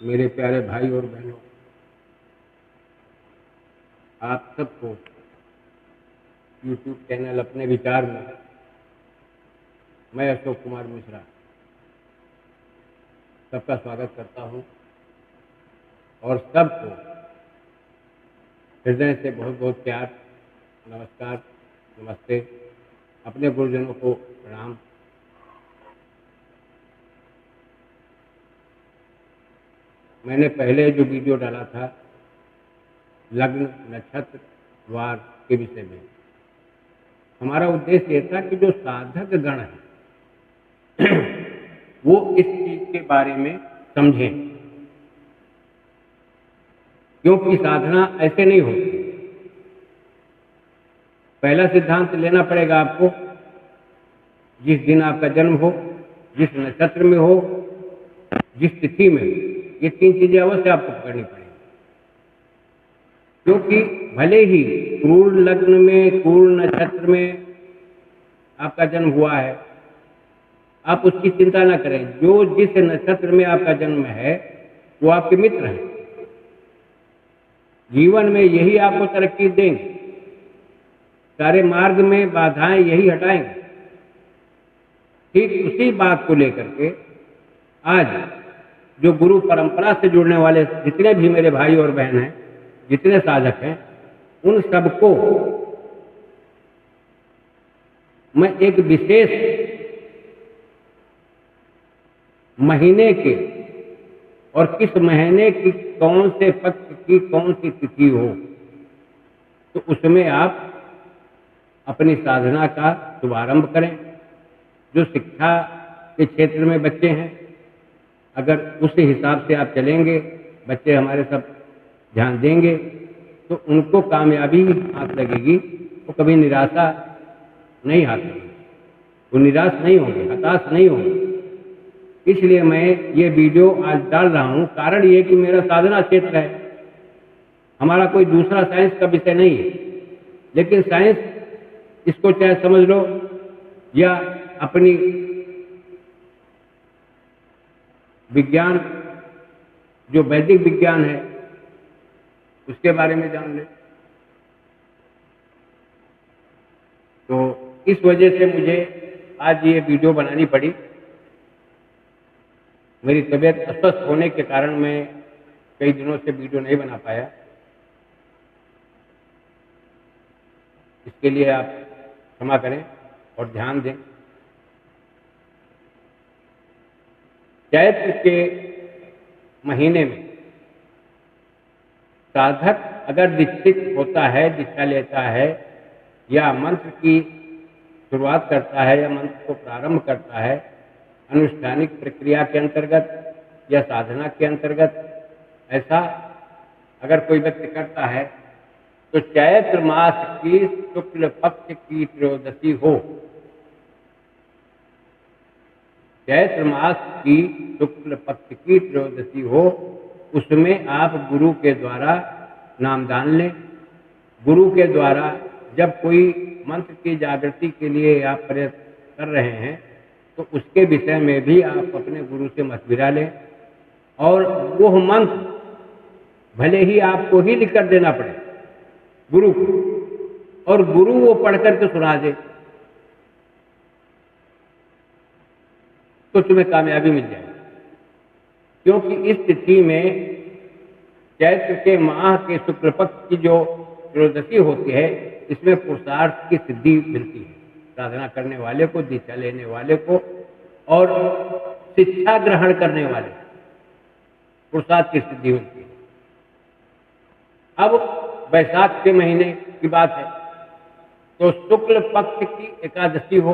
मेरे प्यारे भाई और बहनों, आप सबको यूट्यूब चैनल अपने विचार में मैं अशोक कुमार मिश्रा सबका स्वागत करता हूं और सबको हृदय से बहुत बहुत प्यार, नमस्कार, नमस्ते, अपने गुरुजनों को प्रणाम। मैंने पहले जो वीडियो डाला था लग्न, नक्षत्र, वार के विषय में, हमारा उद्देश्य ये था कि जो साधक गण है वो इस चीज के बारे में समझें, क्योंकि साधना ऐसे नहीं होती। पहला सिद्धांत लेना पड़ेगा आपको, जिस दिन आपका जन्म हो, जिस नक्षत्र में हो, जिस तिथि में, ये तीन चीजें अवश्य आपको पकड़नी पड़ेगी। क्योंकि भले ही क्रूर लग्न में, क्रूर नक्षत्र में आपका जन्म हुआ है, आप उसकी चिंता ना करें। जो जिस नक्षत्र में आपका जन्म है वो आपके मित्र हैं, जीवन में यही आपको तरक्की देंगे, सारे मार्ग में बाधाएं यही हटाएंगे। ठीक उसी बात को लेकर के आज जो गुरु परंपरा से जुड़ने वाले जितने भी मेरे भाई और बहन हैं, जितने साधक हैं, उन सबको मैं एक विशेष महीने के और किस महीने की कौन से पक्ष की कौन सी तिथि हो, तो उसमें आप अपनी साधना का शुभारंभ करें। जो शिक्षा के क्षेत्र में बच्चे हैं, अगर उस हिसाब से आप चलेंगे, बच्चे हमारे सब ध्यान देंगे, तो उनको कामयाबी हाथ लगेगी। वो कभी निराशा नहीं हाथ लगेगी, वो निराश नहीं होंगे, हताश नहीं होंगे। इसलिए मैं ये वीडियो आज डाल रहा हूँ। कारण ये कि मेरा साधना क्षेत्र है, हमारा कोई दूसरा साइंस का विषय नहीं है। लेकिन साइंस, इसको चाहे समझ लो या अपनी विज्ञान, जो वैदिक विज्ञान है, उसके बारे में जान ले। तो इस वजह से मुझे आज ये वीडियो बनानी पड़ी। मेरी तबीयत अस्वस्थ होने के कारण मैं कई दिनों से वीडियो नहीं बना पाया। इसके लिए आप क्षमा करें और ध्यान दें। चैत्र के महीने में साधक अगर दीक्षित होता है, दीक्षा लेता है, या मंत्र की शुरुआत करता है, या मंत्र को प्रारंभ करता है अनुष्ठानिक प्रक्रिया के अंतर्गत या साधना के अंतर्गत, ऐसा अगर कोई व्यक्ति करता है, तो चैत्र मास की शुक्ल पक्ष की त्रयोदशी हो, चैत्र मास की शुक्ल पक्ष की त्रयोदशी हो, उसमें आप गुरु के द्वारा नामदान लें। गुरु के द्वारा जब कोई मंत्र की जागृति के लिए आप प्रयत्न कर रहे हैं, तो उसके विषय में भी आप अपने गुरु से मशविरा लें। और वो मंत्र भले ही आपको ही लिख कर देना पड़े गुरु को, और गुरु वो पढ़ करके सुना दे, तो तुम्हें कामयाबी मिल जाएगी। क्योंकि इस तिथि में चैत्र के माह के शुक्ल पक्ष की जो त्रयोदशी होती है, इसमें पुरुषार्थ की सिद्धि मिलती है साधना करने वाले को, दीक्षा लेने वाले को और शिक्षा ग्रहण करने वाले को पुरुषार्थ की सिद्धि मिलती है। अब वैशाख के महीने की बात है, तो शुक्ल पक्ष की एकादशी हो,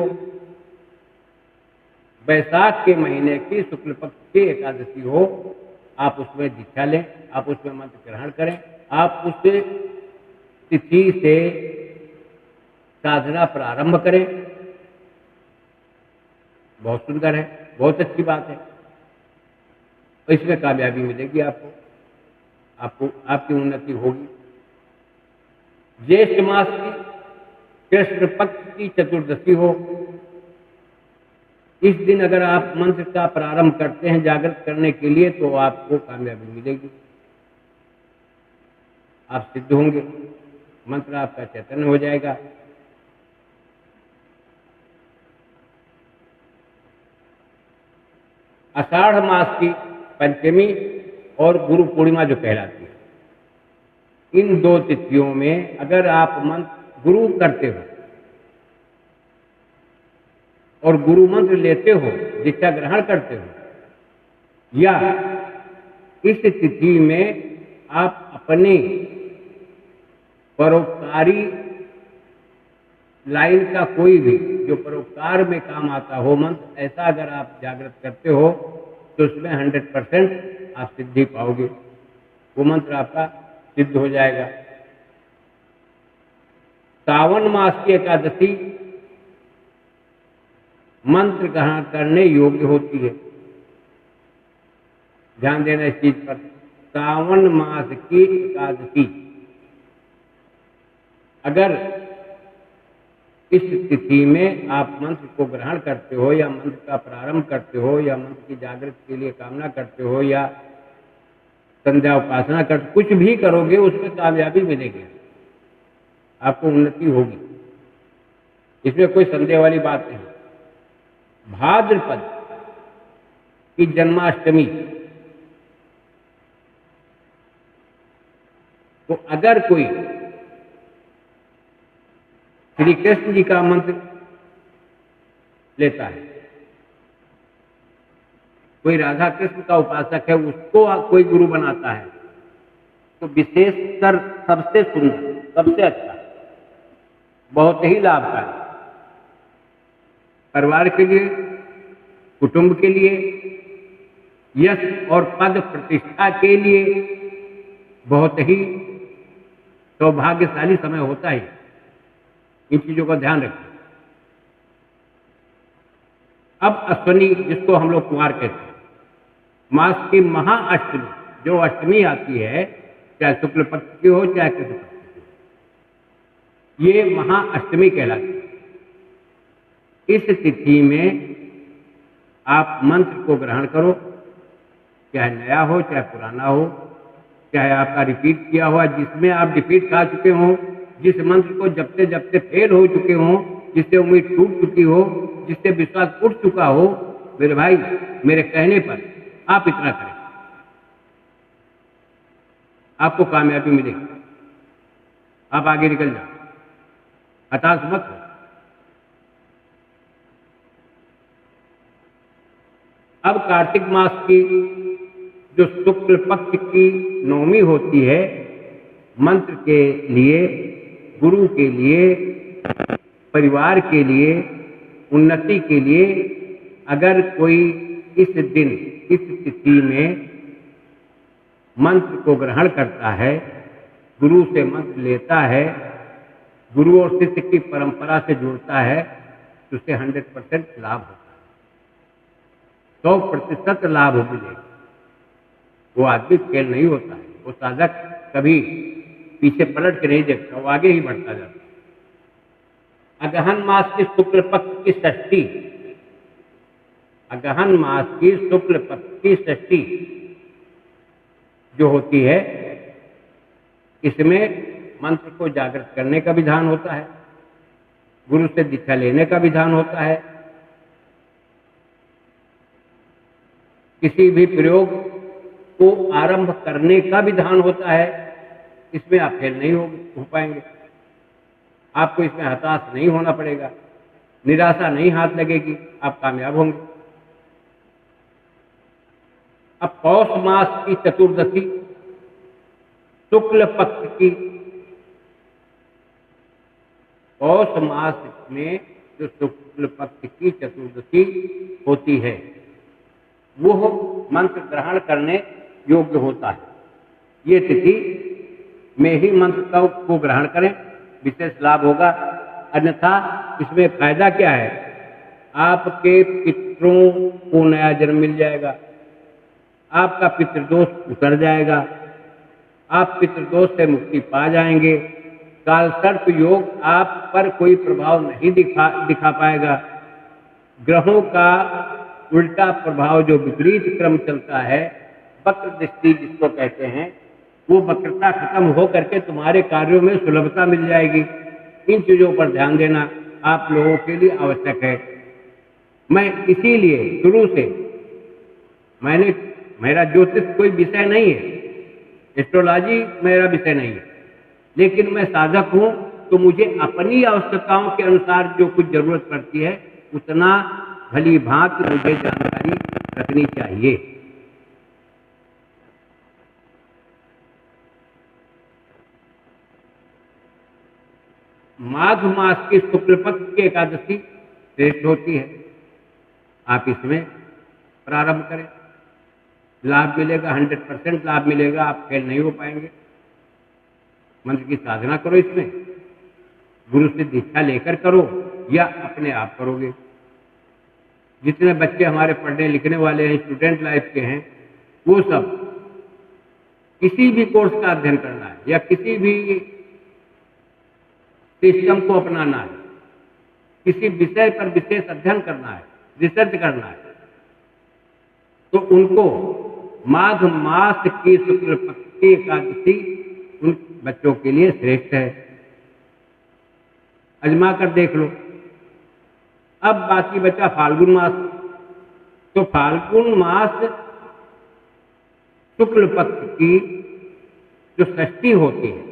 वैशाख के महीने की शुक्ल पक्ष की एकादशी हो, आप उसमें दीक्षा लें, आप उसमें मंत्र ग्रहण करें, आप उस तिथि से साधना प्रारंभ करें। बहुत सुंदर है, बहुत अच्छी बात है, इसमें कामयाबी मिलेगी आपको आपकी उन्नति होगी। ज्येष्ठ मास की कृष्ण पक्ष की चतुर्दशी हो, इस दिन अगर आप मंत्र का प्रारंभ करते हैं जागृत करने के लिए तो आपको कामयाबी मिलेगी, आप सिद्ध होंगे, मंत्र आपका चैतन्य हो जाएगा। आषाढ़ मास की पंचमी और गुरु पूर्णिमा जो कहलाती है, इन 2 तिथियों में अगर आप मंत्र गुरु करते हो और गुरु मंत्र लेते हो, दीक्षा ग्रहण करते हो, या इस तिथि में आप अपने परोपकारी लाइन का कोई भी जो परोपकार में काम आता हो मंत्र, ऐसा अगर आप जागृत करते हो तो उसमें 100% आप सिद्धि पाओगे, वो मंत्र आपका सिद्ध हो जाएगा। सावन मास की एकादशी मंत्र ग्रहण करने योग्य होती है, ध्यान देना इस चीज पर। सावन मास की एकादशी अगर इस तिथि में आप मंत्र को ग्रहण करते हो या मंत्र का प्रारंभ करते हो या मंत्र की जागृत के लिए कामना करते हो या संध्या उपासना कर, कुछ भी करोगे उसमें कामयाबी मिलेगी, आपको उन्नति होगी, इसमें कोई संदेह वाली बात नहीं। भाद्रपद की जन्माष्टमी तो अगर कोई श्री कृष्ण जी का मंत्र लेता है, कोई राधा कृष्ण का उपासक है, उसको कोई गुरु बनाता है, तो विशेषकर सबसे सुंदर, सबसे अच्छा, बहुत ही लाभकारी, परिवार के लिए, कुटुंब के लिए, यश और पद प्रतिष्ठा के लिए बहुत ही सौभाग्यशाली समय होता है। इन चीजों का ध्यान रखें। अब अश्विनी, जिसको हम लोग कुंवार कहते हैं, मास की महाअष्टमी, जो अष्टमी आती है, चाहे शुक्ल पक्ष की हो चाहे कृष्ण पक्ष की हो, ये महाअष्टमी कहलाती है। इस तिथि में आप मंत्र को ग्रहण करो, चाहे नया हो चाहे पुराना हो, चाहे आपका रिपीट किया हुआ, जिसमें आप रिपीट खा चुके हो, जिस मंत्र को जपते जपते फेल हो चुके हो, जिससे उम्मीद टूट चुकी हो, जिससे विश्वास उठ चुका हो, मेरे भाई मेरे कहने पर आप इतना करें, आपको कामयाबी मिलेगी, आप आगे निकल जाओ, हताश मत हो। अब कार्तिक मास की जो शुक्ल पक्ष की नवमी होती है, मंत्र के लिए, गुरु के लिए, परिवार के लिए, उन्नति के लिए, अगर कोई इस दिन, इस तिथि में मंत्र को ग्रहण करता है, गुरु से मंत्र लेता है, गुरु और शिष्य की परंपरा से जुड़ता है, तो उसे 100% लाभ होता है, 100% लाभ मिलेगा। वो आदमी फेल नहीं होता है, वो साधक कभी पीछे पलट के नहीं देखता, वो आगे ही बढ़ता जाता है। अगहन मास की शुक्ल पक्ष की षष्ठी, अगहन मास की शुक्ल पक्ष की षष्ठी जो होती है, इसमें मंत्र को जागृत करने का विधान होता है, गुरु से दीक्षा लेने का विधान होता है, किसी भी प्रयोग को आरंभ करने का विधान होता है। इसमें आप फेल नहीं हो पाएंगे, आपको इसमें हताश नहीं होना पड़ेगा, निराशा नहीं हाथ लगेगी, आप कामयाब होंगे। अब पौष मास की चतुर्दशी, शुक्ल पक्ष की, पौष मास में जो शुक्ल पक्ष की चतुर्दशी होती है, वो मंत्र ग्रहण करने योग्य होता है। ये तिथि में ही मंत्र को ग्रहण करें, विशेष लाभ होगा। अन्यथा इसमें फायदा क्या है, आपके पितरों को नया जन्म मिल जाएगा, आपका पितृदोष उतर जाएगा, आप पितृदोष से मुक्ति पा जाएंगे, कालसर्प योग आप पर कोई प्रभाव नहीं दिखा पाएगा, ग्रहों का उल्टा प्रभाव, जो विपरीत क्रम चलता है, वक्र दृष्टि जिसको कहते हैं, वो वक्रता खत्म हो करके तुम्हारे कार्यों में सुलभता मिल जाएगी। इन चीजों पर ध्यान देना आप लोगों के लिए आवश्यक है। मैं इसीलिए शुरू से मेरा ज्योतिष कोई विषय नहीं है, एस्ट्रोलॉजी मेरा विषय नहीं है, लेकिन मैं साधक हूं, तो मुझे अपनी आवश्यकताओं के अनुसार जो कुछ जरूरत पड़ती है उतना भली भांति मुझे जानकारी रखनी चाहिए। माघ मास की शुक्ल पक्ष की एकादशी श्रेष्ठ होती है। आप इसमें प्रारंभ करें, लाभ मिलेगा, 100% लाभ मिलेगा, आप फेल नहीं हो पाएंगे। मंत्र की साधना करो, इसमें गुरु से दीक्षा लेकर करो या अपने आप करोगे। जितने बच्चे हमारे पढ़ने लिखने वाले हैं, स्टूडेंट लाइफ के हैं, वो सब किसी भी कोर्स का अध्ययन करना है या किसी भी सिस्टम को अपनाना है, किसी विषय पर विशेष अध्ययन करना है, रिसर्च करना है, तो उनको माघ मास की शुक्ल पक्ष की एकादशी उन बच्चों के लिए श्रेष्ठ है। अजमा कर देख लो। अब बाकी बचा फाल्गुन मास। तो फाल्गुन मास शुक्ल पक्ष की जो षष्ठी होती है,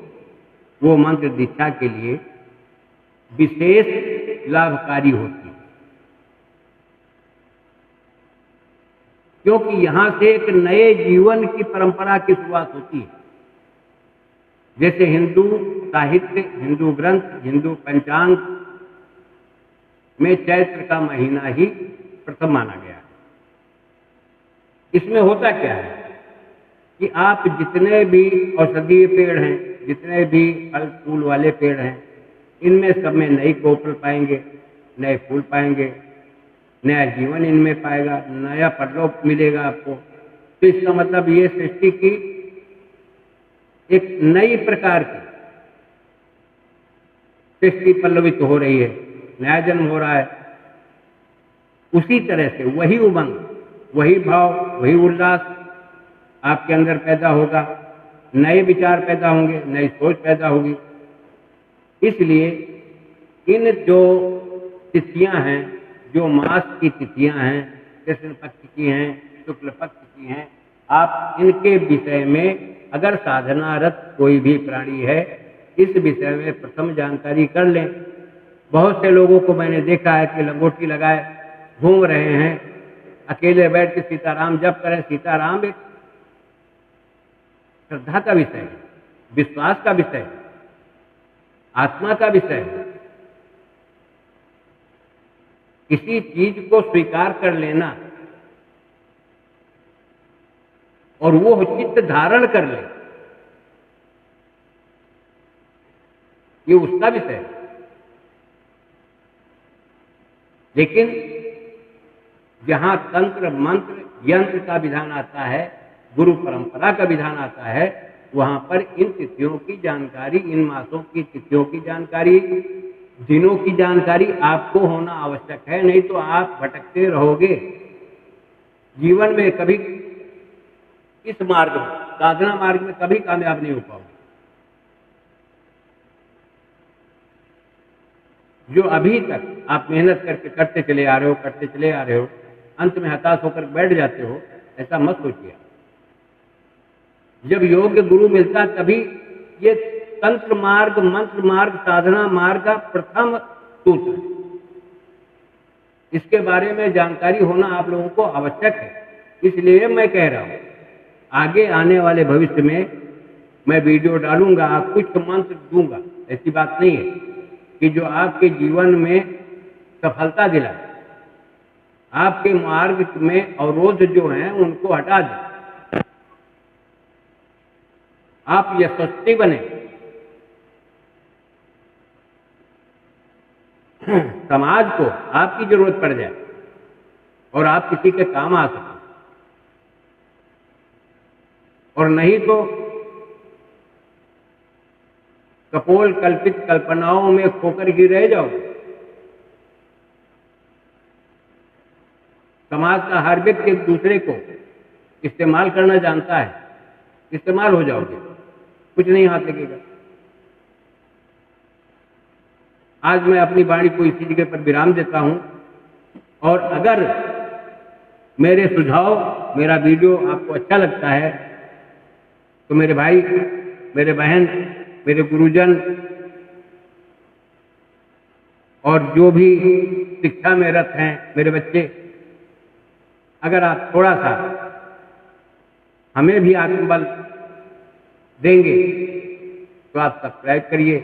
वो मंत्र दीक्षा के लिए विशेष लाभकारी होती है, क्योंकि यहां से एक नए जीवन की परंपरा की शुरुआत होती है। जैसे हिंदू साहित्य, हिंदू ग्रंथ, हिंदू पंचांग में चैत्र का महीना ही प्रथम माना गया है। इसमें होता क्या है कि आप जितने भी औषधीय पेड़ हैं, जितने भी फल फूल वाले पेड़ हैं, इनमें सब में नई कोपल पाएंगे, नए फूल पाएंगे, नया जीवन इनमें पाएगा, नया परलोक मिलेगा आपको। तो इसका मतलब ये सृष्टि की एक नई प्रकार की सृष्टि पल्लवित हो रही है, नया जन्म हो रहा है। उसी तरह से वही उमंग, वही भाव, वही उल्लास आपके अंदर पैदा होगा, नए विचार पैदा होंगे, नई सोच पैदा होगी। इसलिए इन जो तिथियां हैं, जो मास की तिथियां हैं, कृष्ण पक्ष की हैं, शुक्ल पक्ष की हैं, आप इनके विषय में अगर साधनारत कोई भी प्राणी है, इस विषय में प्रथम जानकारी कर लें। बहुत से लोगों को मैंने देखा है कि लंगोटी लगाए घूम रहे हैं, अकेले बैठ के सीताराम जप करें। सीताराम एक श्रद्धा का विषय है, विश्वास का विषय है, आत्मा का विषय है। किसी चीज को स्वीकार कर लेना और वो चित्त धारण कर ले, ये उसका विषय है। लेकिन जहां तंत्र मंत्र यंत्र का विधान आता है, गुरु परंपरा का विधान आता है, वहां पर इन तिथियों की जानकारी, इन मासों की तिथियों की जानकारी, दिनों की जानकारी आपको होना आवश्यक है। नहीं तो आप भटकते रहोगे जीवन में, कभी इस मार्ग में, साधना मार्ग में कभी कामयाब नहीं हो पाओगे। जो अभी तक आप मेहनत करके करते चले आ रहे हो, अंत में हताश होकर बैठ जाते हो, ऐसा मत सोचिए। जब योग्य गुरु मिलता तभी ये तंत्र मार्ग, मंत्र मार्ग, साधना मार्ग का प्रथम सूत्र है। इसके बारे में जानकारी होना आप लोगों को आवश्यक है। इसलिए मैं कह रहा हूं, आगे आने वाले भविष्य में मैं वीडियो डालूंगा, कुछ मंत्र दूंगा। ऐसी बात नहीं है कि जो आपके जीवन में सफलता दिलाए, आपके मार्ग में अवरोध जो हैं उनको हटा दें, आप यशस्वी बने, समाज को आपकी जरूरत पड़ जाए और आप किसी के काम आ सकें। और नहीं तो कपोल कल्पित कल्पनाओं में खोकर ही रह जाओ। समाज का हर व्यक्ति एक दूसरे को इस्तेमाल करना जानता है, इस्तेमाल हो जाओगे, कुछ नहीं हाथ लगेगा। आज मैं अपनी वाणी को इसी जगह पर विराम देता हूं, और अगर मेरे सुझाव, मेरा वीडियो आपको अच्छा लगता है तो मेरे भाई, मेरे बहन, मेरे गुरुजन और जो भी शिक्षा में रत हैं मेरे बच्चे, अगर आप थोड़ा सा हमें भी आत्मबल देंगे तो आप सब्सक्राइब करिए,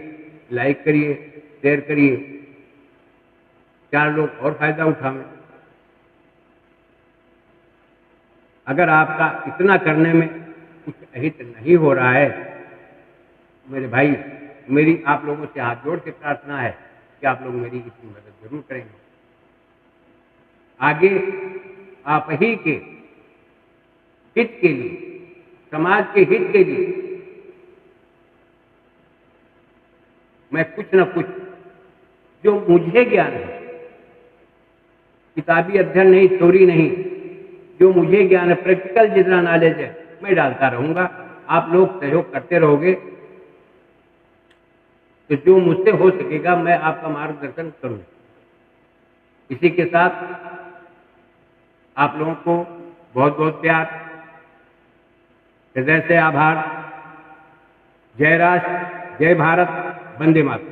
लाइक करिए, शेयर करिए, 4 लोग और फायदा उठाएं। अगर आपका इतना करने में कुछ अहित नहीं हो रहा है, मेरे भाई, मेरी आप लोगों से हाथ जोड़ के प्रार्थना है कि आप लोग मेरी इसकी मदद जरूर करेंगे। आगे आप ही के हित के लिए, समाज के हित के लिए मैं कुछ न कुछ जो मुझे ज्ञान है, किताबी अध्ययन नहीं, थ्योरी नहीं, जो मुझे ज्ञान है, प्रैक्टिकल जितना नॉलेज है, मैं डालता रहूंगा। आप लोग सहयोग करते रहोगे तो जो मुझसे हो सकेगा मैं आपका मार्गदर्शन करूंगा। इसी के साथ आप लोगों को बहुत बहुत प्यार, हृदय से आभार। जय राष्ट्र, जय भारत, वंदे मातरम।